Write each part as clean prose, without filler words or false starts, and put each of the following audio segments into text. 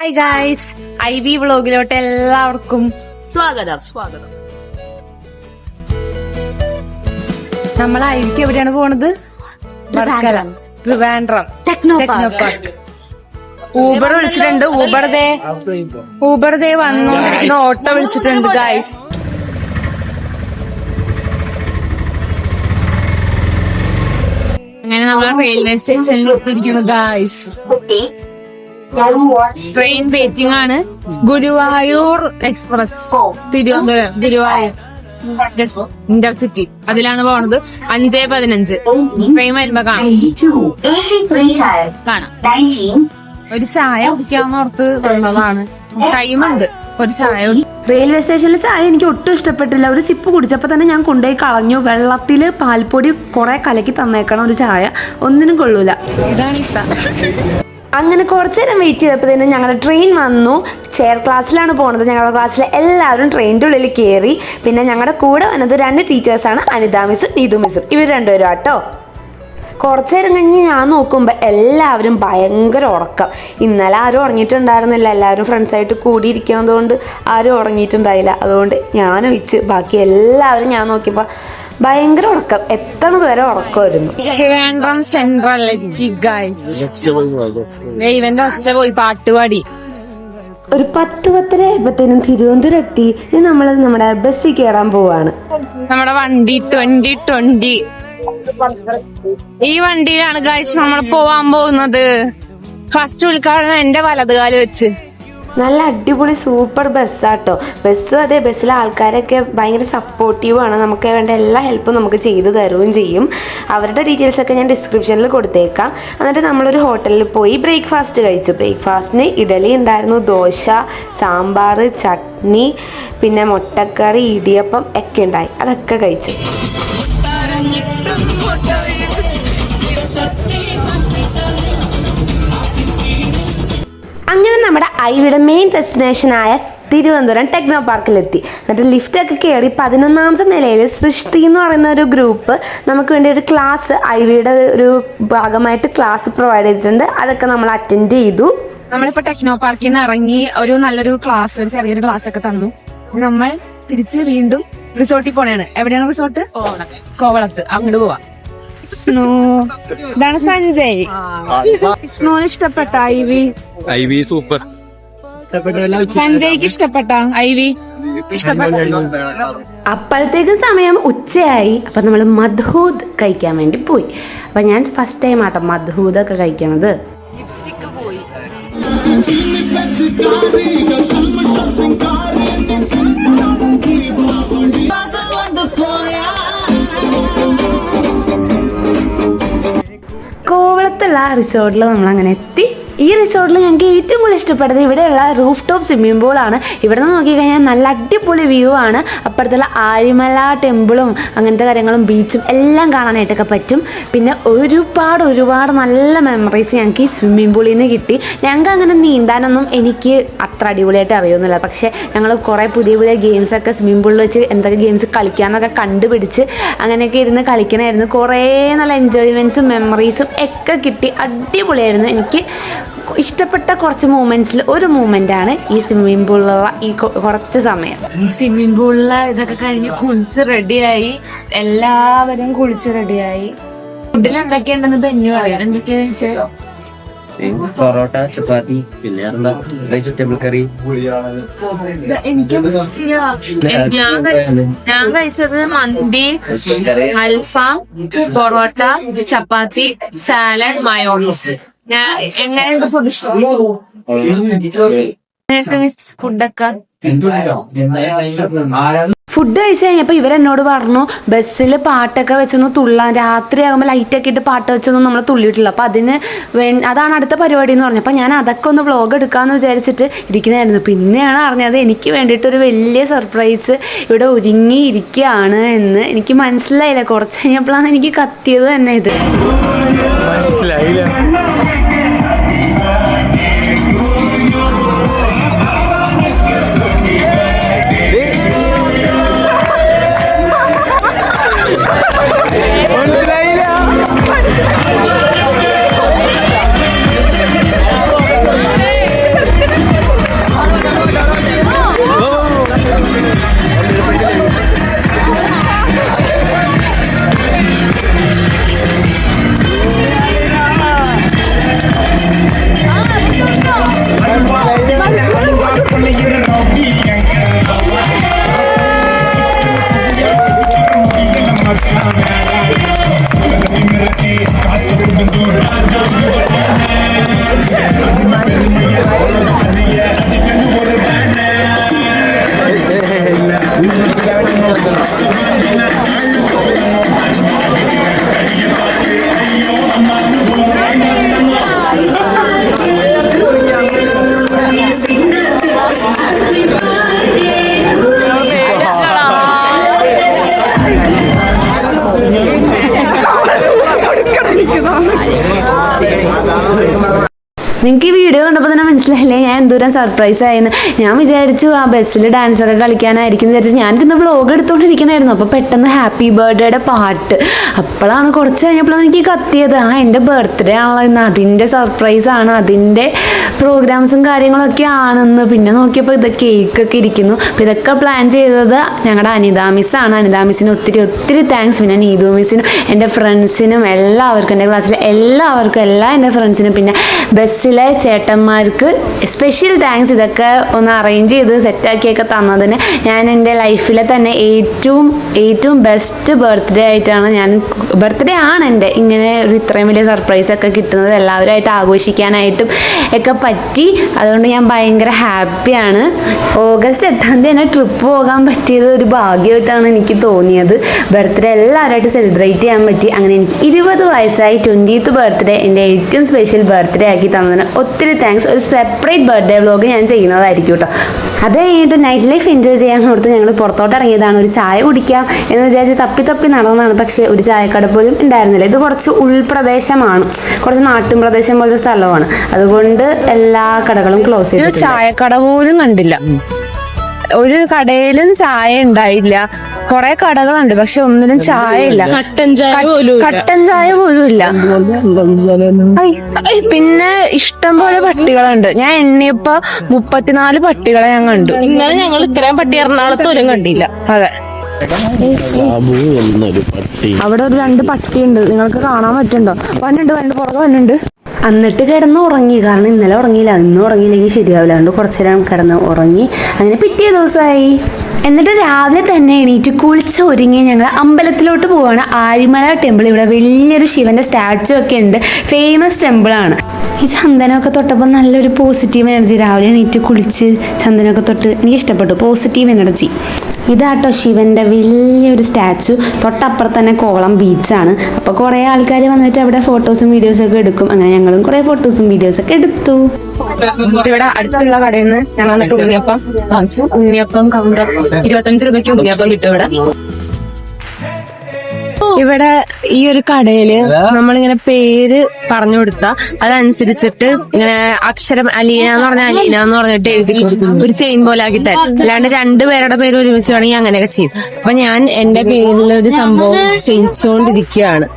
Hi guys, IB വ്ളോഗിലോട്ട് എല്ലാവർക്കും സ്വാഗതം. നമ്മൾ IBക്ക് എവിടെയാണ് പോണത്? Trivandrum techno park. ഊബർ വിളിച്ചിട്ടുണ്ട്. ഊബർ ദേ വന്നോണ്ടിരിക്കുന്ന ഓട്ടോ വിളിച്ചിട്ടുണ്ട് ഗായ്സ്. അങ്ങനെ നമ്മൾ റെയിൽവേ സ്റ്റേഷനിൽ എത്തിയിരിക്കുന്നു ഗായ്സ്. ട്രെയിൻ വെയിറ്റിംഗ് ആണ്. ഗുരുവായൂർ എക്സ്പ്രസ് തിരുവനന്തപുരം ഗുരുവായൂർ ഇന്റർസിറ്റി, അതിലാണ് പോണത്. 5:15 ട്രെയിൻ വരുമ്പോ കാണാം. ഒരു ചായ കുടിക്കാന്ന് ഓർത്ത് വന്നതാണ്. ടൈമുണ്ട്, ഒരു ചായ. റെയിൽവേ സ്റ്റേഷനിലെ ചായ എനിക്ക് ഒട്ടും ഇഷ്ടപ്പെട്ടില്ല. ഒരു സിപ്പ് കുടിച്ചപ്പോൾ തന്നെ ഞാൻ കൊണ്ടുപോയി കളഞ്ഞു. വെള്ളത്തില് പാൽപ്പൊടി കുറെ കലക്കി തന്നേക്കണം. ഒരു ചായ ഒന്നിനും കൊള്ളൂല. ഇതാണ് അങ്ങനെ കുറച്ചു നേരം വെയിറ്റ് ചെയ്തപ്പോഴത്തേനും ഞങ്ങളുടെ ട്രെയിൻ വന്നു. ചെയർ ക്ലാസ്സിലാണ് പോണത്. ഞങ്ങളുടെ ക്ലാസ്സിലെ എല്ലാവരും ട്രെയിനിൻ്റെ ഉള്ളിൽ കയറി. പിന്നെ ഞങ്ങളുടെ കൂടെ വന്നത് 2 ടീച്ചേഴ്സാണ്, അനിത മിസ്സും നീതു മിസ്സും. ഇവർ രണ്ടുപേരും ആട്ടോ. കുറച്ചു നേരം കഴിഞ്ഞ് ഞാൻ നോക്കുമ്പോൾ എല്ലാവരും ഭയങ്കര ഉറക്കം. ഇന്നലെ ആരും ഉറങ്ങിയിട്ടുണ്ടായിരുന്നില്ല. എല്ലാവരും ഫ്രണ്ട്സായിട്ട് കൂടിയിരിക്കുന്നതുകൊണ്ട് ആരും ഉറങ്ങിയിട്ടുണ്ടായില്ല. അതുകൊണ്ട് ഞാൻ ഒഴിച്ച് ബാക്കി എല്ലാവരും ഞാൻ നോക്കിയപ്പോൾ ഭയങ്കര ഉറക്കം. എത്തണത് വരെ ഉറക്കമായിരുന്നു. ട്രിവാൻഡ്രം സെൻട്രൽ ഇവന്റെ ഒച്ച പോയി പാട്ടുപാടി. ഒരു 10-10:30 ആയപ്പോഴത്തേനും തിരുവനന്തപുരം എത്തി. ഇനി നമ്മൾ നമ്മുടെ ബസ്സിൽ കയറാൻ പോവാണ്. നമ്മുടെ വണ്ടി 2020 ഈ വണ്ടിയിലാണ് ഗൈസ് നമ്മൾ പോവാൻ പോകുന്നത്. ഫസ്റ്റ് ഉദ്ഘാടനം എന്റെ വലതുകാല് വെച്ച്. നല്ല അടിപൊളി സൂപ്പർ ബസ്സാട്ടോ. ബസ്സും അതെ, ബസ്സിലെ ആൾക്കാരൊക്കെ ഭയങ്കര സപ്പോർട്ടീവാണ്. നമുക്ക് വേണ്ട എല്ലാ ഹെൽപ്പും നമുക്ക് ചെയ്തു തരുകയും ചെയ്യും. അവരുടെ ഡീറ്റെയിൽസൊക്കെ ഞാൻ ഡിസ്ക്രിപ്ഷനിൽ കൊടുത്തേക്കാം. എന്നിട്ട് നമ്മളൊരു ഹോട്ടലിൽ പോയി ബ്രേക്ക്ഫാസ്റ്റ് കഴിച്ചു. ബ്രേക്ക്ഫാസ്റ്റിന് ഇഡലി ഉണ്ടായിരുന്നു, ദോശ, സാമ്പാർ, ചട്നി, പിന്നെ മുട്ടക്കറി, ഇടിയപ്പം ഒക്കെ ഉണ്ടായി. അതൊക്കെ കഴിച്ചു. അങ്ങനെ നമ്മുടെ IBയുടെ മെയിൻ ഡെസ്റ്റിനേഷനായ തിരുവനന്തപുരം ടെക്നോ പാർക്കിലെത്തി. എന്നിട്ട് ലിഫ്റ്റൊക്കെ കയറി 11ാമത്തെ നിലയിൽ സൃഷ്ടി എന്ന് പറയുന്ന ഒരു ഗ്രൂപ്പ് നമുക്ക് വേണ്ടി ഒരു ക്ലാസ്, IBയുടെ ഒരു ഭാഗമായിട്ട് ക്ലാസ് പ്രൊവൈഡ് ചെയ്തിട്ടുണ്ട്. അതൊക്കെ നമ്മൾ അറ്റൻഡ് ചെയ്തു. നമ്മളിപ്പോ ടെക്നോ പാർക്കിൽ നിന്ന് ഇറങ്ങി ഒരു നല്ലൊരു ക്ലാസ്, ഒരു ചെറിയൊരു ക്ലാസ് ഒക്കെ തന്നു. നമ്മൾ തിരിച്ച് വീണ്ടും റിസോർട്ടിൽ പോണേണ്. എവിടെയാണ് റിസോർട്ട്? കോവളത്ത്. അങ്ങോട്ട് പോവാം. ഇതാണ് സഞ്ജയ്. മോന് ഇഷ്ടപ്പെട്ട IB? സൂപ്പർ. സഞ്ജയ്ക്ക് ഇഷ്ടപ്പെട്ട IB? അപ്പോഴത്തേക്കും സമയം ഉച്ചയായി. അപ്പം നമ്മൾ മധൂദ് കഴിക്കാൻ വേണ്ടി പോയി. അപ്പം ഞാൻ ഫസ്റ്റ് ടൈം ആട്ടോ മധൂദൊക്കെ കഴിക്കണത്. ലിപ്സ്റ്റിക്ക് പോയി. കോവളത്തുള്ള റിസോർട്ടിൽ നമ്മളങ്ങനെ എത്തി. ഈ റിസോർട്ടിൽ ഞങ്ങൾക്ക് ഏറ്റവും കൂടുതൽ ഇഷ്ടപ്പെട്ടത് ഇവിടെയുള്ള റൂഫ് ടോപ്പ് സ്വിമ്മിംഗ് പൂളാണ്. ഇവിടെ നിന്ന് നോക്കിക്കഴിഞ്ഞാൽ നല്ല അടിപൊളി വ്യൂ ആണ്. അപ്പുറത്തുള്ള ആഴിമല ടെമ്പിളും അങ്ങനത്തെ കാര്യങ്ങളും ബീച്ചും എല്ലാം കാണാനായിട്ടൊക്കെ പറ്റും. പിന്നെ ഒരുപാട് നല്ല മെമ്മറീസ് ഞങ്ങൾക്ക് ഈ സ്വിമ്മിംഗ് പൂളിൽ നിന്ന് കിട്ടി. ഞങ്ങൾക്ക് അങ്ങനെ നീന്താനൊന്നും എനിക്ക് അത്ര അടിപൊളിയായിട്ട് അറിയുന്നില്ല. പക്ഷേ ഞങ്ങൾ കുറേ പുതിയ ഗെയിംസൊക്കെ സ്വിമ്മിംഗ് പൂളിൽ വെച്ച് എന്തൊക്കെ ഗെയിംസ് കളിക്കാമെന്നൊക്കെ കണ്ടുപിടിച്ച് അങ്ങനെയൊക്കെ ഇരുന്ന് കളിക്കണമായിരുന്നു. കുറേ നല്ല എൻജോയ്മെൻറ്റ്സും മെമ്മറീസും ഒക്കെ കിട്ടി. അടിപൊളിയായിരുന്നു. എനിക്ക് ഇഷ്ടപ്പെട്ട കുറച്ച് മൂമെന്റ്സിൽ ഒരു മൂമെന്റാണ് ഈ സ്വിമ്മിംഗ് പൂളിലുള്ള ഈ കുറച്ച് സമയം. സ്വിമ്മിംഗ് പൂളില് ഇതൊക്കെ കഴിഞ്ഞ് കുളിച്ച് റെഡിയായി. എല്ലാവരും കുളിച്ച് റെഡിയായി. ഫുഡിൽ എന്തൊക്കെയുണ്ടെന്ന് ബെന്നി പറയാം. എന്തൊക്കെയാ വെച്ചാൽ പൊറോട്ട, ചപ്പാത്തി, പിന്നെ വെജിറ്റബിൾ കറി. ഞാൻ കഴിച്ചത് മന്തി, അൽഫാം, പൊറോട്ട, ചപ്പാത്തി, സാലഡ്, മയോണീസ്. എങ്ങനെയുണ്ട് ഫുഡ്? ഫുഡൊക്കെ ഫുഡ് കഴിച്ച് കഴിഞ്ഞപ്പോൾ ഇവരെന്നോട് പറഞ്ഞു ബസ്സിൽ പാട്ടൊക്കെ വെച്ചൊന്ന് തുള്ളാൻ. രാത്രിയാകുമ്പോൾ ലൈറ്റൊക്കെ ഇട്ട് പാട്ട് വെച്ചൊന്നും നമ്മൾ തുള്ളിയിട്ടില്ല. അപ്പം അതാണ് അടുത്ത പരിപാടി എന്ന് പറഞ്ഞു. അപ്പം ഞാൻ അതൊക്കെ ഒന്ന് വ്ളോഗ് എടുക്കാമെന്ന് വിചാരിച്ചിട്ട് ഇരിക്കുന്നതായിരുന്നു. പിന്നെയാണ് അറിഞ്ഞത് എനിക്ക് വേണ്ടിയിട്ടൊരു വലിയ സർപ്രൈസ് ഇവിടെ ഒരുങ്ങിയിരിക്കുകയാണ് എന്ന്. എനിക്ക് മനസ്സിലായില്ല. കുറച്ച് കഴിഞ്ഞപ്പോഴാണ് എനിക്ക് കത്തിയത് തന്നെ ഇത്. ദൂരം സർപ്രൈസ് ആയിരുന്നു. ഞാൻ വിചാരിച്ചു ആ ബസ്സിൽ ഡാൻസ് ഒക്കെ കളിക്കാനായിരിക്കും വിചാരിച്ചു. ഞാനിരുന്ന് വ്ളോഗ് എടുത്തോണ്ടിരിക്കണായിരുന്നു. അപ്പോൾ പെട്ടെന്ന് ഹാപ്പി ബർത്ത്ഡേയുടെ പാട്ട്. അപ്പോഴാണ് കുറച്ച് കഴിഞ്ഞപ്പോഴാണ് എനിക്ക് കത്തിയത്, എൻ്റെ ബർത്ത്ഡേ ആണല്ലോ ഇന്ന്, അതിൻ്റെ സർപ്രൈസ് ആണ്, അതിൻ്റെ പ്രോഗ്രാംസും കാര്യങ്ങളൊക്കെ ആണെന്ന്. പിന്നെ നോക്കിയപ്പോൾ ഇത് കേക്കൊക്കെ ഇരിക്കുന്നു. അപ്പോൾ ഇതൊക്കെ പ്ലാൻ ചെയ്തത് ഞങ്ങളുടെ അനിത മിസ്സാണ്. അനിത മിസ്സിന് ഒത്തിരി ഒത്തിരി താങ്ക്സ്. പിന്നെ നീതു മിസ്സിനും എൻ്റെ ഫ്രണ്ട്സിനും എല്ലാവർക്കും, എൻ്റെ ക്ലാസ്സിലെ എല്ലാവർക്കും, എൻ്റെ ഫ്രണ്ട്സിനും, പിന്നെ ബസ്സിലെ ചേട്ടന്മാർക്ക് സ്പെഷ്യൽ താങ്ക്സ്. ഇതൊക്കെ ഒന്ന് അറേഞ്ച് ചെയ്ത് സെറ്റാക്കിയൊക്കെ തന്നതിന്. ഞാൻ എൻ്റെ ലൈഫിലെ തന്നെ ഏറ്റവും ബെസ്റ്റ് ബർത്ത്ഡേ ആയിട്ടാണ് ബർത്ത്ഡേ ആണ് എൻ്റെ ഇങ്ങനെ ഒരു ഇത്രയും വലിയ സർപ്രൈസ് ഒക്കെ കിട്ടുന്നത്. എല്ലാവരുമായിട്ട് ആഘോഷിക്കാനായിട്ടും ഒക്കെ പറ്റി. അതുകൊണ്ട് ഞാൻ ഭയങ്കര ഹാപ്പിയാണ്. ഓഗസ്റ്റ് 8 തന്നെ ട്രിപ്പ് പോകാൻ പറ്റിയത് ഒരു ഭാഗ്യമായിട്ടാണ് എനിക്ക് തോന്നിയത്. ബർത്ത്ഡേ എല്ലാവരുമായിട്ട് സെലിബ്രേറ്റ് ചെയ്യാൻ പറ്റി. അങ്ങനെ എനിക്ക് 20 വയസ്സായി 20th ബർത്ത്ഡേ എൻ്റെ ഏറ്റവും സ്പെഷ്യൽ ബർത്ത്ഡേ ആക്കി തന്നതിന് ഒത്തിരി താങ്ക്സ്. ഒരു സെപ്പറേറ്റ് ബർത്ത്ഡേ വ്ലോഗ് ഞാൻ ചെയ്യുന്നതായിരിക്കും കേട്ടോ. അത് കഴിഞ്ഞിട്ട് നൈറ്റ് ലൈഫ് എൻജോയ് ചെയ്യാൻ ഓർത്ത് ഞങ്ങൾ പുറത്തോട്ട് ഇറങ്ങിയതാണ്. ഒരു ചായ കുടിക്കാം എന്ന് വിചാരിച്ച് തപ്പി നടന്നതാണ്. പക്ഷേ ഒരു ചായക്കട പോലും ഉണ്ടായിരുന്നില്ല. ഇത് കുറച്ച് ഉൾപ്രദേശമാണ്, കുറച്ച് നാട്ടിൻ പ്രദേശം പോലത്തെ സ്ഥലമാണ്. അതുകൊണ്ട് എല്ലാ കടകളും ക്ലോസ് ചെയ്തു. ചായക്കട പോലും കണ്ടില്ല, ഒരു കടയിലും ചായ ഉണ്ടായില്ല. കൊറേ കടകളുണ്ട് പക്ഷെ ഒന്നിനും ചായ ഇല്ല. കട്ടൻ ചായ പോലും ഇല്ല. പിന്നെ ഇഷ്ടം പോലെ പട്ടികളുണ്ട്. ഞാൻ എണ്ണിയപ്പോ 34 പട്ടികളെ ഞാൻ കണ്ടു. ഇന്നലെ ഞങ്ങൾ ഇത്രയും പട്ടി എറണാകുളത്ത് പോലും കണ്ടില്ല. അതെ, അവിടെ ഒരു 2 പട്ടിയുണ്ട്, നിങ്ങൾക്ക് കാണാൻ പറ്റുന്നുണ്ടോ? വന്നുണ്ട് പുറകെ വന്നുണ്ട്. എന്നിട്ട് കിടന്ന് ഉറങ്ങി. കാരണം ഇന്നലെ ഉറങ്ങിയില്ല, ഇന്നും ഉറങ്ങിയില്ലെങ്കിൽ ശരിയാവില്ല. അതുകൊണ്ട് കുറച്ചു നേരം കിടന്ന് ഉറങ്ങി. അങ്ങനെ പിറ്റേ ദിവസമായി. എന്നിട്ട് രാവിലെ തന്നെ എണീറ്റ് കുളിച്ച് ഒരുങ്ങി ഞങ്ങൾ അമ്പലത്തിലോട്ട് പോവാണ്. ആഴിമല ടെമ്പിൾ. ഇവിടെ വലിയൊരു ശിവന്റെ സ്റ്റാച്ചു ഒക്കെ ഉണ്ട്. ഫേമസ് ടെമ്പിളാണ്. ഈ ചന്ദനമൊക്കെ തൊട്ടപ്പോൾ നല്ലൊരു പോസിറ്റീവ് എനർജി. രാവിലെ എണീറ്റ് കുളിച്ച് ചന്ദനമൊക്കെ തൊട്ട് എനിക്ക് ഇഷ്ടപ്പെട്ടു. Positive energy. ഇതാട്ടോ ശിവന്റെ വലിയൊരു സ്റ്റാച്ചു. തൊട്ടപ്പുറത്ത് തന്നെ കോളം ബീച്ചാണ്. അപ്പോൾ കുറേ ആൾക്കാർ വന്നിട്ട് അവിടെ ഫോട്ടോസും വീഡിയോസും ഒക്കെ എടുക്കും. അങ്ങനെ ഞങ്ങളും കുറേ ഫോട്ടോസും വീഡിയോസൊക്കെ എടുത്തു. ഇവിടെ അടുത്തുള്ള കടയിൽ നിന്ന് ഞങ്ങൾ എന്നിട്ട് ഉണ്ണിയപ്പം വാങ്ങിച്ചു. ഉണ്ണിയപ്പം കൗണ്ടർ 25 രൂപയ്ക്ക് ഉണ്ണിയപ്പം കിട്ടും ഇവിടെ. ഇവിടെ ഈ ഒരു കടയില് നമ്മളിങ്ങനെ പേര് പറഞ്ഞു കൊടുത്താ അതനുസരിച്ചിട്ട് ഇങ്ങനെ അക്ഷരം അലീന എന്ന് പറഞ്ഞാൽ അലീന എന്ന് പറഞ്ഞിട്ട് എഴുതി ഒരു ചെയിൻ പോലെ ആക്കി തരും. അല്ലാണ്ട് 2 പേരുടെ പേര് ഒരുമിച്ച് വേണമെങ്കിൽ അങ്ങനെയൊക്കെ ചെയ്യും. അപ്പൊ ഞാൻ എന്റെ പേരിലൊരു സംഭവം ചെയ്യിച്ചുകൊണ്ടിരിക്കുകയാണ്.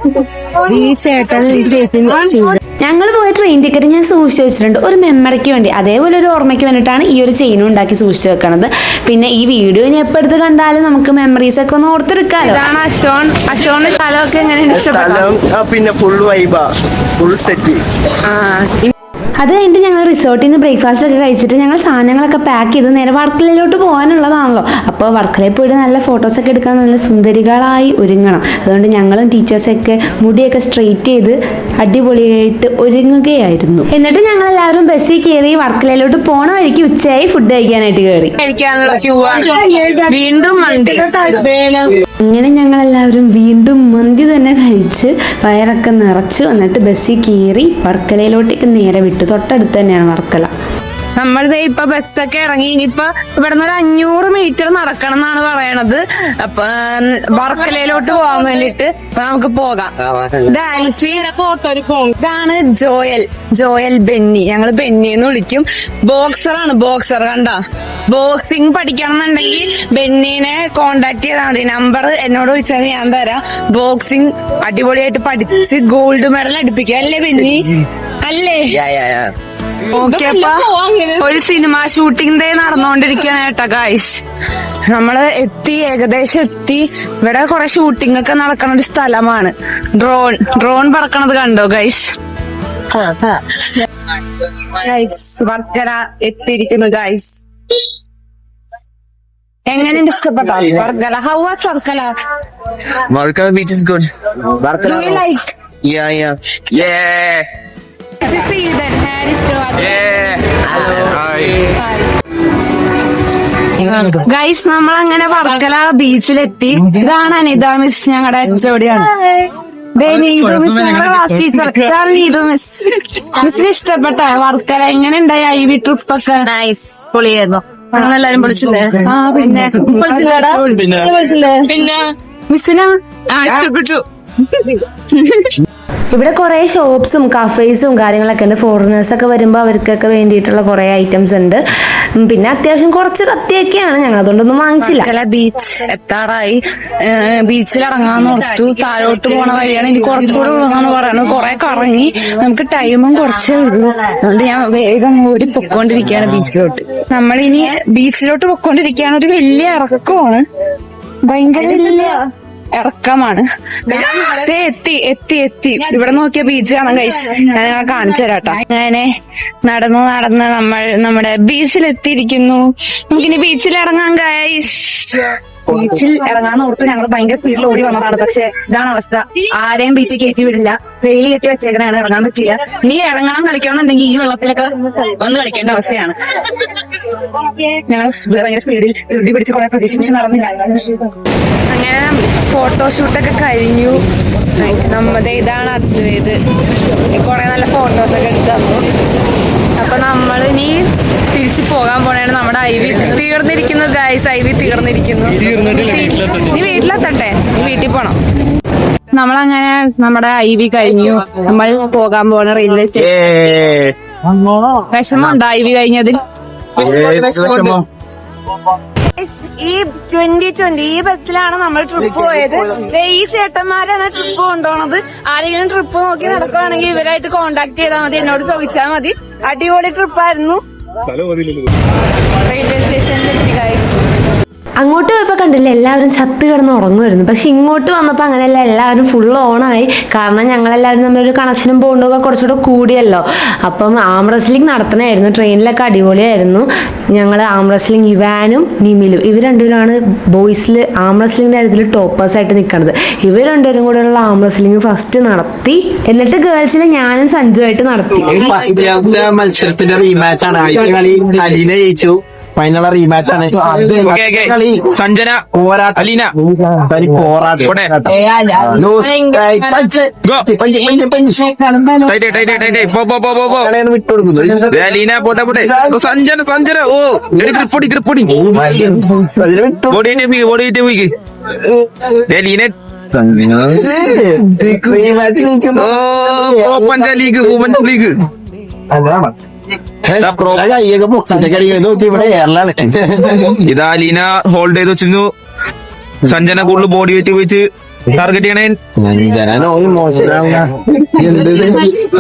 ഈ ചേട്ടൻ ചെയ്തു. ഞങ്ങൾ പോയ ട്രെയിൻ ടിക്കറ്റ് ഞാൻ സൂക്ഷിച്ചു വെച്ചിട്ടുണ്ട്, ഒരു മെമ്മറിക്ക് വേണ്ടി. അതേപോലെ ഒരു ഓർമ്മയ്ക്ക് വേണ്ടിയിട്ടാണ് ഈ ഒരു ചെയിനും ഉണ്ടാക്കി സൂക്ഷിച്ചു വെക്കണത്. പിന്നെ ഈ വീഡിയോ ഇനി എപ്പോൾ എടുത്ത് കണ്ടാലും നമുക്ക് മെമ്മറീസ് ഒക്കെ ഒന്ന് ഓർത്തെടുക്കാമല്ലോ. ഇതാണ് അശോണിന്റെ സ്ഥലമൊക്കെ എങ്ങനെയാണ് ഇഷ്ടപ്പെട്ടത്? പിന്നെ ഫുൾ വൈബാ, ഫുൾ സെറ്റ്. അത് കഴിഞ്ഞിട്ട് ഞങ്ങൾ റിസോർട്ടിൽ നിന്ന് ബ്രേക്ക്ഫാസ്റ്റ് ഒക്കെ കഴിച്ചിട്ട് ഞങ്ങൾ സാധനങ്ങളൊക്കെ പാക്ക് ചെയ്ത് നേരെ വർക്കലയിലോട്ട് പോകാനുള്ളതാണല്ലോ. അപ്പോൾ വർക്കലയിൽ പോയിട്ട് നല്ല ഫോട്ടോസൊക്കെ എടുക്കാൻ നല്ല സുന്ദരികളായി ഒരുങ്ങണം. അതുകൊണ്ട് ഞങ്ങളും ടീച്ചേഴ്സൊക്കെ മുടിയൊക്കെ സ്ട്രെയിറ്റ് ചെയ്ത് അടിപൊളിയായിട്ട് ഒരുങ്ങുകയായിരുന്നു. എന്നിട്ട് ഞങ്ങൾ എല്ലാവരും ബസ്സിൽ കയറി വർക്കലയിലോട്ട് പോണ വഴിക്ക് ഉച്ചയായി ഫുഡ് കഴിക്കാനായിട്ട് കയറി. വീണ്ടും മന്തി. അങ്ങനെ ഞങ്ങളെല്ലാവരും വീണ്ടും മന്തി തന്നെ കഴിച്ച് വയറൊക്കെ നിറച്ചു. എന്നിട്ട് ബസ്സിൽ കയറി വർക്കലയിലോട്ടേക്ക് നേരെ വിട്ടു. തൊട്ടടുത്ത് തന്നെയാണ് വർക്കല. നമ്മളിത് ഇപ്പൊ ബസ്സൊക്കെ ഇറങ്ങി. ഇനിയിപ്പൊ ഇവിടുന്ന് ഒരു 500 മീറ്റർ നടക്കണം എന്നാണ് പറയണത്. അപ്പൊ വർക്കലയിലോട്ട് പോകാൻ വേണ്ടിട്ട് നമുക്ക് പോകാം. ഇതാണ് ജോയൽ ബെന്നി. ഞങ്ങള് ബെന്നി എന്ന് വിളിക്കും. ബോക്സറാണ്. ബോക്സർ കണ്ട. ബോക്സിംഗ് പഠിക്കണം എന്നുണ്ടെങ്കിൽ ബെന്നിനെ കോണ്ടാക്ട് ചെയ്താൽ മതി. നമ്പർ എന്നോട് ചോദിച്ചാൽ ഞാൻ തരാം. ബോക്സിംഗ് അടിപൊളിയായിട്ട് പഠിച്ച് ഗോൾഡ് മെഡൽ അടുപ്പിക്കുക. അല്ലേ ബെന്നി? അല്ലേ? ഓക്കെ, അപ്പൊ ഒരു സിനിമ ഷൂട്ടിംഗ് ഡേ നടന്നുകൊണ്ടിരിക്കുകയാണ് കേട്ടോ ഗൈസ്. നമ്മള് ഏകദേശം എത്തി. ഇവിടെ കുറെ ഷൂട്ടിംഗ് ഒക്കെ നടക്കുന്ന ഒരു സ്ഥലമാണ്. ഡ്രോൺ പറക്കണത് കണ്ടോ ഗൈസ്? വർക്കല എത്തിയിരിക്കുന്നു ഗൈസ്. എങ്ങനെയുണ്ട്? ഇഷ്ടപ്പെട്ടോ Varkala? How was Varkala? Varkala beach is good. Do you like? Yeah. This is Eden, Harry Stewart. Guys, നമ്മളങ്ങനെ വർക്കല ബീച്ചിലെത്തി. ഇതാണ് അനിത മിസ്, ഞങ്ങളുടെ എച്ചോടിയാണ്. മിസ്സിന് ഇഷ്ടപ്പെട്ട വർക്കല? എങ്ങനെ ഉണ്ടായി ഐവി ട്രിപ്പ് ഒക്കെ? നൈസ്, പൊളിയായിരുന്നു. എല്ലാരും പൊളിച്ചില്ലേ? ആ, പിന്നെ പിന്നെ മിസ്സിന് ഇഷ്ടപ്പെട്ടു. ഇവിടെ കുറേ ഷോപ്സും കഫേസും കാര്യങ്ങളൊക്കെ ഉണ്ട്. ഫോറിനേഴ്സൊക്കെ വരുമ്പോൾ അവർക്കൊക്കെ വേണ്ടിയിട്ടുള്ള കുറേ ഐറ്റംസ് ഉണ്ട്. പിന്നെ അത്യാവശ്യം കുറച്ച് കത്തിയൊക്കെയാണ്, ഞങ്ങൾ അതുകൊണ്ടൊന്നും വാങ്ങിച്ചില്ല. ബീച്ച് എത്താറായി. ബീച്ചിൽ ഇറങ്ങാന്ന് ഓർത്തു. താഴോട്ട് പോണ വഴിയാണ് ഇനി കുറച്ചുകൂടെ ഉള്ളതെന്നാണ് പറയുന്നത്. കുറെ കറങ്ങി, നമുക്ക് ടൈമും കുറച്ചേ ഉള്ളൂ. അതുകൊണ്ട് ഞാൻ വേഗം ഓടി പൊക്കോണ്ടിരിക്കുകയാണ് ബീച്ചിലോട്ട്. നമ്മളിനി ബീച്ചിലോട്ട് പൊക്കോണ്ടിരിക്കുകയാണ്. ഒരു വലിയ ഇറക്കമാണ്, ഭയങ്കര വലിയ ഇറക്കമാണ്. എത്തി എത്തി എത്തി ഇവിടെ നോക്കിയ ബീച്ച് കാണാൻ കഴിച്ചു. ഞാൻ നിങ്ങളെ കാണിച്ചു തരാട്ടോ. അങ്ങനെ നടന്ന് നടന്ന് നമ്മൾ നമ്മുടെ ബീച്ചിലെത്തിയിരിക്കുന്നു. നമുക്കിനി ബീച്ചിൽ ഇറങ്ങാൻ ഗൈസ്. ബീച്ചിൽ ഇറങ്ങാന്ന് ഓർത്ത് ഞങ്ങൾ ഭയങ്കര സ്പീഡിൽ ഓടി വന്നതാണ്. പക്ഷെ ഇതാണ് അവസ്ഥ, ആരെയും ബീച്ചിൽ കയറ്റി വിടില്ല. വെയിൽ കെട്ടി വെച്ചേക്കണാണ്, ഇറങ്ങാൻ പറ്റില്ല. ഇനി ഇറങ്ങണം കളിക്കണമെന്നുണ്ടെങ്കിൽ ഈ വെള്ളത്തിലൊക്കെ വന്ന് കളിക്കേണ്ട അവസ്ഥയാണ്. ഞങ്ങൾ ഭയങ്കര സ്പീഡിൽ ധൃതി പിടിച്ച് കുറെ പ്രതീക്ഷിച്ച് നടന്നില്ല. അങ്ങനെ ഫോട്ടോഷൂട്ടൊക്കെ കഴിഞ്ഞു. നമ്മുടെ ഇതാണ് അദ്വൈത്, കുറെ നല്ല ഫോട്ടോസൊക്കെ എടുത്ത് തന്നു. അപ്പൊ നമ്മളിനി തിരിച്ചു പോകാൻ പോണേണ്. നമ്മുടെ ഐവി തീർന്നിരിക്കുന്നു ഗൈസ്, ഐവി തീർന്നിരിക്കുന്നു. നീ വീട്ടിലെത്തട്ടെ, നീ വീട്ടിൽ പോണം. നമ്മളങ്ങനെ നമ്മുടെ ഐവി കഴിഞ്ഞു. നമ്മൾ പോകാൻ പോണ റെയിൽവേ സ്റ്റേഷൻ. വിഷമമുണ്ടോ ഐവി കഴിഞ്ഞതിൽ? ഈ 2020 ഈ ബസ്സിലാണ് നമ്മൾ ട്രിപ്പ് പോയത്. ഈ ചേട്ടന്മാരാണ് ട്രിപ്പ് കൊണ്ടുപോണത്. ആരെങ്കിലും ട്രിപ്പ് നോക്കി നടക്കുകയാണെങ്കിൽ ഇവരായിട്ട് കോണ്ടാക്ട് ചെയ്താൽ മതി, എന്നോട് ചോദിച്ചാൽ മതി. അടിപൊളി ട്രിപ്പായിരുന്നു. റെയിൽവേ സ്റ്റേഷനിലെത്തി ഗൈസ്. അങ്ങോട്ട് പോയപ്പോൾ കണ്ടില്ല, എല്ലാവരും ചത്ത് കിടന്ന് ഉറങ്ങുമായിരുന്നു. പക്ഷെ ഇങ്ങോട്ട് വന്നപ്പോൾ അങ്ങനെയല്ല, എല്ലാവരും ഫുൾ ഓണായി. കാരണം ഞങ്ങളെല്ലാവരും തമ്മിലൊരു കണക്ഷനും ബോണ്ടൊക്കെ കുറച്ചുകൂടെ കൂടിയല്ലോ. അപ്പം ആം റെസ്ലിംഗ് നടത്തണമായിരുന്നു. ട്രെയിനിലൊക്കെ അടിപൊളിയായിരുന്നു. ഞങ്ങൾ ആം റെസ്ലിംഗ് ഇവാനും നിമിലും, ഇവർ രണ്ടുപേരാണ് ബോയ്സിൽ ആം റെസ്ലിംഗിന്റെ കാര്യത്തിൽ ടോപ്പേഴ്സായിട്ട് നിൽക്കുന്നത്. ഇവർ രണ്ടുപേരും കൂടെയുള്ള ആം റെസ്ലിംഗ് ഫസ്റ്റ് നടത്തി. എന്നിട്ട് ഗേൾസിൽ ഞാനും സഞ്ജുവായിട്ട് നടത്തി. മത്സരത്തിന്റെ റീമാച്ച് ആണ്. അലീന ജയിച്ചു. ഫൈനൽ റീമാച്ച് ആണ്. സഞ്ജന അലീന വിട്ടുകൊടുക്കുന്നു. അലീന പോട്ടെ പോട്ടെ. സഞ്ജന സഞ്ജന ഓ ഗ്രിപ്പൊടി ഗ്രിപ്പൊടി ബോഡിയായിട്ട് പോയിക്ക്. Aleena panchayat league, women's league. ഇതാ അലീന ഹോൾഡ് ചെയ്ത് വെച്ചിരുന്നു. സഞ്ജന കൂടുതൽ ബോഡി വെയിറ്റ് വെച്ച് ടാർഗറ്റ് ചെയ്യണേ.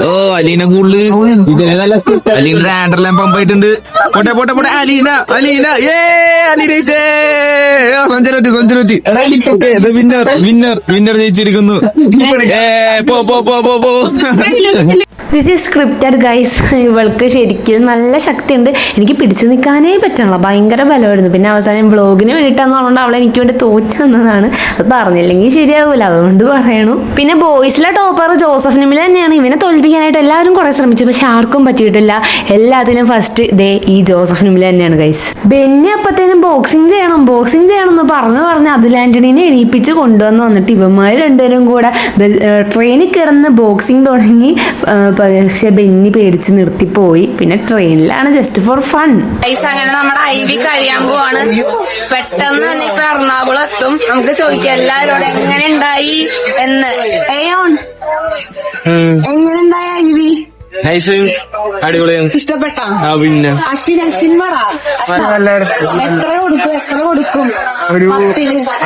ഓ അലീന കൂടുതൽ അലീന ആൻഡർലാൻ പമ്പ് ആയിട്ടുണ്ട്. പോട്ടെ പോട്ടെ പോട്ടെ. Aleena Aleena Aleena Sanjana winner winner winner ജയിച്ചിരിക്കുന്നു. പോ പോ പോ പോ പോ. This is scripted guys. ഇവൾക്ക് ശരിക്കും നല്ല ശക്തിയുണ്ട്. എനിക്ക് പിടിച്ചു നിൽക്കാനേ പറ്റണല്ലോ, ഭയങ്കര ബലമായിരുന്നു. പിന്നെ അവസാനം വ്ളോഗിന് വേണ്ടിയിട്ടാന്ന് പറഞ്ഞുകൊണ്ട് അവളെ എനിക്ക് വേണ്ടി തോറ്റു തന്നതാണ്. അത് പറഞ്ഞില്ലെങ്കിൽ ശരിയാവൂല, അതുകൊണ്ട് പറയണു. പിന്നെ ബോയ്സിലെ ടോപ്പർ ജോസഫ് നിമിൽ തന്നെയാണ്. ഇവനെ തോൽപ്പിക്കാനായിട്ട് എല്ലാവരും കുറെ ശ്രമിച്ചു, പക്ഷെ ആർക്കും പറ്റിയിട്ടില്ല. എല്ലാത്തിലും ഫസ്റ്റ് ദേ ഈ ജോസഫ് നിമിൽ തന്നെയാണ് ഗൈസ്. ബെന്നി അപ്പത്തേനും ബോക്സിങ് ചെയ്യണം എന്ന് പറഞ്ഞ് അതുൽ ആന്റണീനെ എണീപ്പിച്ച് കൊണ്ടുവന്ന് വന്നിട്ട് ഇവന്മാർ രണ്ടുപേരും കൂടെ ട്രെയിനിൽ കിടന്ന് ബോക്സിങ് തുടങ്ങി. പക്ഷെ ബെന്നി പേടിച്ച് നിർത്തിപ്പോയി. പിന്നെ ട്രെയിനിലാണ് ജസ്റ്റ് ഫോർ ഫൺ. അങ്ങനെ നമ്മുടെ ഐവി കഴിയാൻ പോവാണ്. പെട്ടെന്ന് തന്നെ ഇപ്പൊ എറണാകുളം എത്തും. നമുക്ക് ചോദിക്കാം എല്ലാവരോടും എങ്ങനെ ഉണ്ടായി എന്ന്. എങ്ങനെ ഉണ്ടായി ഐവി? അടിപൊളിയാണ്. ഇഷ്ടപ്പെട്ടോ? പിന്നെ അശ്വിൻ പറ. എത്ര കൊടുക്കും? ഒരു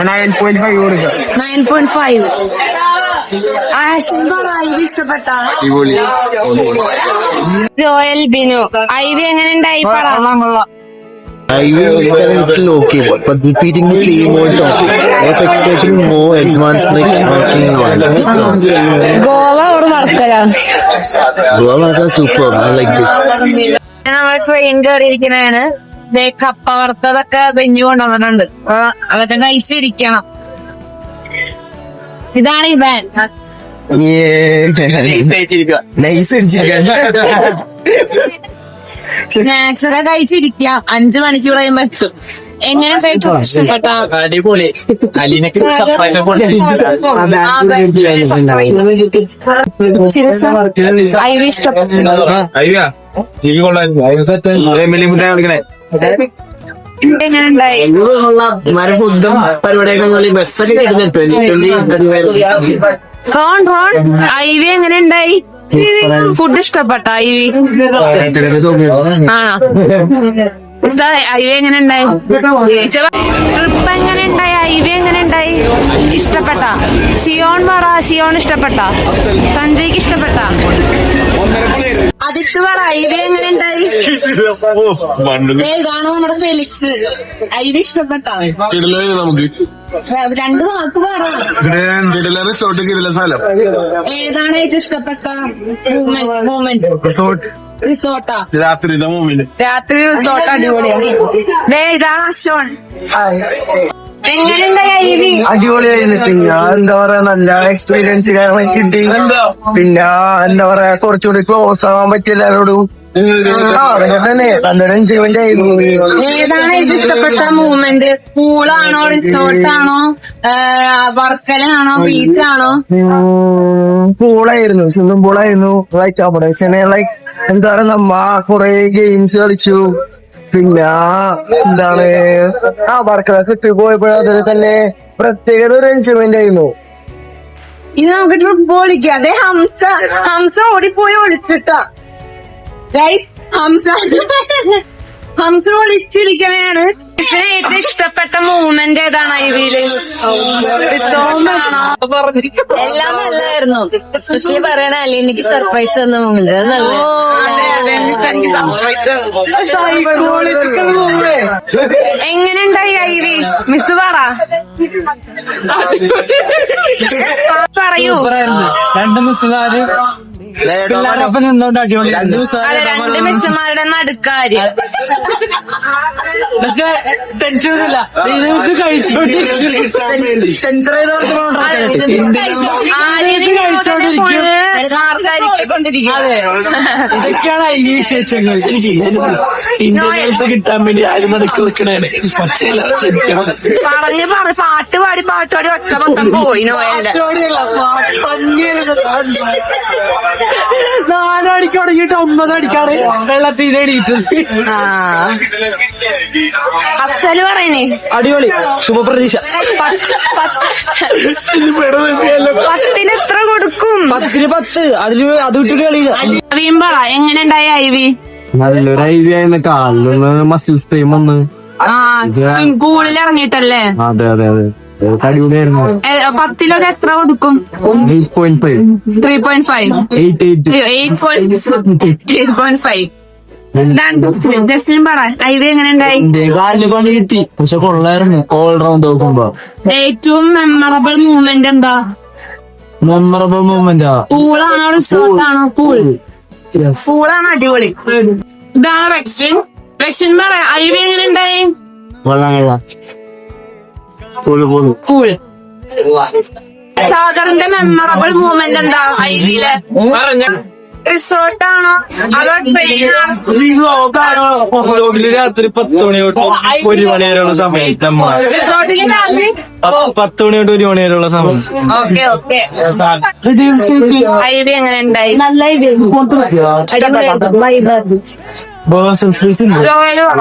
9.5 കൊടുക്കാം. 9.5. അശ്വിൻ പറ, ഐവി ഇഷ്ടപ്പെട്ടോ? റോയൽ ബിനു, ഐവി എങ്ങനെ ഉണ്ടായി പറ. I will say a little okay, but repeating the same old topic. I was expecting more advanced like working on. Goa ഒരു മറക്കല. Goa was super. I like it. നമ്മൾ ട്രെയിൻ കയറിയിരിക്കണാണ്. കപ്പ വറുത്തതൊക്കെ ബെഞ്ഞു കൊണ്ടുവന്നിട്ടുണ്ട്. അതൊക്കെ കഴിച്ചിരിക്കണം. ഇതാണ് ഈ ബാൻ. സ്നാക്സ് ഒക്കെ കഴിച്ചിരിക്കാം. 5 മണിക്കൂർ കഴിയുമ്പോ എത്തും. എങ്ങനെ ഇഷ്ടപ്പെട്ട? അടിപൊളി. അലീനക്ക് ഐവി ഇഷ്ടപ്പെട്ടു. എങ്ങനെ ഉണ്ടായി? ഫുഡും പരിപാടിയൊക്കെ ബസ്സൊക്കെ റോൺ ഐവി എങ്ങനെ ഉണ്ടായി? ഫുഡ് ഇഷ്ടപ്പെട്ട ഐവി? ആണോ? ഐവി എങ്ങനെ ഉണ്ടായി? ട്രിപ്പ് എങ്ങനെ ഉണ്ടായി? ഐവി എങ്ങനെ ഉണ്ടായി? ഇഷ്ടപ്പെട്ട? ഷിയോൺ പറ, ഷിയോൺ ഇഷ്ടപ്പെട്ട? സഞ്ജയ്ക്ക് ഇഷ്ടപ്പെട്ട? ആദിത്യ പറ, ഐവി എങ്ങനെ ഉണ്ടായി? ഇതാണ് നമ്മുടെ ഫെലിക്സ്. ഐവി ഇഷ്ടപ്പെട്ട? നമുക്ക് രണ്ട് വാക്ക് പറ. റിസോർട്ട് കിടില സ്ഥലം. ഏതാണ് ഏറ്റവും ഇഷ്ടപ്പെട്ട മൂമെന്റ്? റിസോർട്ടാ? രാത്രിയുടെ മൂമെന്റ്. രാത്രി റിസോർട്ട് അടിപൊളിയാണ്. ഇതാണ് അശോൺ. എങ്ങനെയുണ്ടായി ഐവി? അടിപൊളിയായിരുന്നു. പിന്നെ എന്താ പറയാ, നല്ല എക്സ്പീരിയൻസ് കാരണം കിട്ടി. പിന്നെ എന്താ പറയാ, കുറച്ചുകൂടി ക്ലോസ് ആവാൻ പറ്റിയ എല്ലാവരോടും. അതൊക്കെ തന്നെ നല്ലൊരു എൻജോയ്മെന്റ് ആയിരുന്നു. ഏതാണ് ഏറ്റവും ഇഷ്ടപ്പെട്ട മൂവ്മെന്റ്? പൂളാണോ, റിസോർട്ടാണോ, വർക്കലാണോ, ബീച്ചാണോ? പൂളായിരുന്നു, സ്വിമ്മിംഗ് പൂളായിരുന്നു. ലൈക്ക് അവിടെ ലൈക്ക് എന്താ പറയാ, നമ്മ കൊറേ ഗെയിംസ് കളിച്ചു. പിന്നെ എന്താണ് വർക്കൊക്കെ കിട്ടി പോയപ്പോഴും അതിൽ തന്നെ പ്രത്യേകത ഒരു എൻജോയ്മെന്റ് ആയിരുന്നു. ഇത് നമുക്ക് ട്രിപ്പ് വിളിക്കാം. അതെ, ഹംസ ഓടിപ്പോയി ഒളിച്ചിട്ടാ ഗൈസ്. ഹംസ ഒളിച്ചിരിക്കണേണ്. ഏറ്റവും ഇഷ്ടപ്പെട്ട മൂവ്മെന്റ് ഏതാണ് ഐവിയില്? എല്ലാം നല്ലതായിരുന്നു. എസ്പെഷ്യലി പറയണ അലീനക്ക് സർപ്രൈസ് തന്ന മൂമെന്റ് അത് നല്ല. എങ്ങനെയുണ്ടായി ഐവി? മിസ് പറ, പറയൂ. രണ്ട് മിസ്സുമാര് പിള്ളേരൊപ്പം നിന്നോണ്ട് അടിപൊളി. അതെ, രണ്ട് മിസ്സുമാരുടെ നടുക്കാര്. ടെൻഷനില്ല, ഇതൊക്കെയാണ് ഈ വിശേഷങ്ങൾ. ഇന്റർവ്യൂസ് കിട്ടാൻ വേണ്ടി ആരും നടക്കി നിൽക്കണേന് പറഞ്ഞ് പാട്ട് പാടി ഒച്ച മൊത്തം പോയി. നോയന്റെ 4 മണിക്ക് തുടങ്ങിയിട്ട് 9 മണിക്കാണ് വെള്ളത്തിൽ എണീറ്റത്. അഫ്സല് പറയണേ. അടിപൊളി, ശുഭപ്രതീക്ഷ. 10 എത്ര കൊടുക്കും? 10 10. അത് വിട്ടിട്ട് കളിയില്ല. നവീൻ പറ, എങ്ങനെ ഉണ്ടായി ഐവി? നല്ലൊരു ഐഡിയ ആയിരുന്നു. കാലിലൊന്ന് മസിൽ സ്ട്രെയിൻ വന്ന് പൂളിൽ ഇറങ്ങിയിട്ടല്ലേ? അതെ അതെ അതെ, അടിപൊളിയായിരുന്നു. 10 എത്ര കൊടുക്കും? 8.5 3.5 8.5. ജസ്റ്റിൻ പറ, ഐവി എങ്ങനെ ഉണ്ടായി? കാലിന് പണി കിട്ടി, പക്ഷെ കൊള്ളായിരുന്നു. ഓൾറൗണ്ട് നോക്കുമ്പോ ഏറ്റവും മെമ്മറബിൾ മൂവ്മെന്റ് എന്താ? മെമ്മറബിൾ മൂവ്മെന്റാ പൂളാണോ, റിസോർട്ടാണോ? പൂളാണ് അടിപൊളി. ഇതാണ് റെക്സിൻ. പറ, ഐവി എങ്ങനെ ഉണ്ടായി? പൂൾ. സാഗറിന്റെ മെമ്മറബിൾ മൂവ്മെന്റ് എന്താ ഐവിയിലെ? റിസോർട്ടാണോ അതോ ട്രെയിനാണോ? രാത്രി 10 മണി തൊട്ട് 1 മണി വരെയുള്ള സമയം. റിസോർട്ടിൽ രാത്രി 10 മണി തൊട്ട് 1 മണി വരെയുള്ള സമയം. ഓക്കെ. ഐവി എങ്ങനെ ഉണ്ടായി? നല്ല ജോയല് പറ,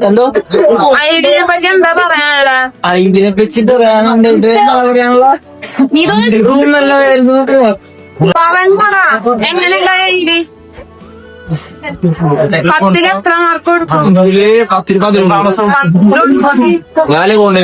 എന്തോ ഐഡിയെ പറ്റി എന്താ പറയാനുള്ള? അതിനെ വെച്ചിട്ട് പറയാനുണ്ട്. ഇത് പറയാനുള്ള റൂം നല്ലതായിരുന്നു. പവൻ പറ, എങ്ങനെ ഉണ്ടായി ഐഡി? 10 എത്ര മാർക്ക് കൊടുക്കും? 10 11. 4 പോണേ.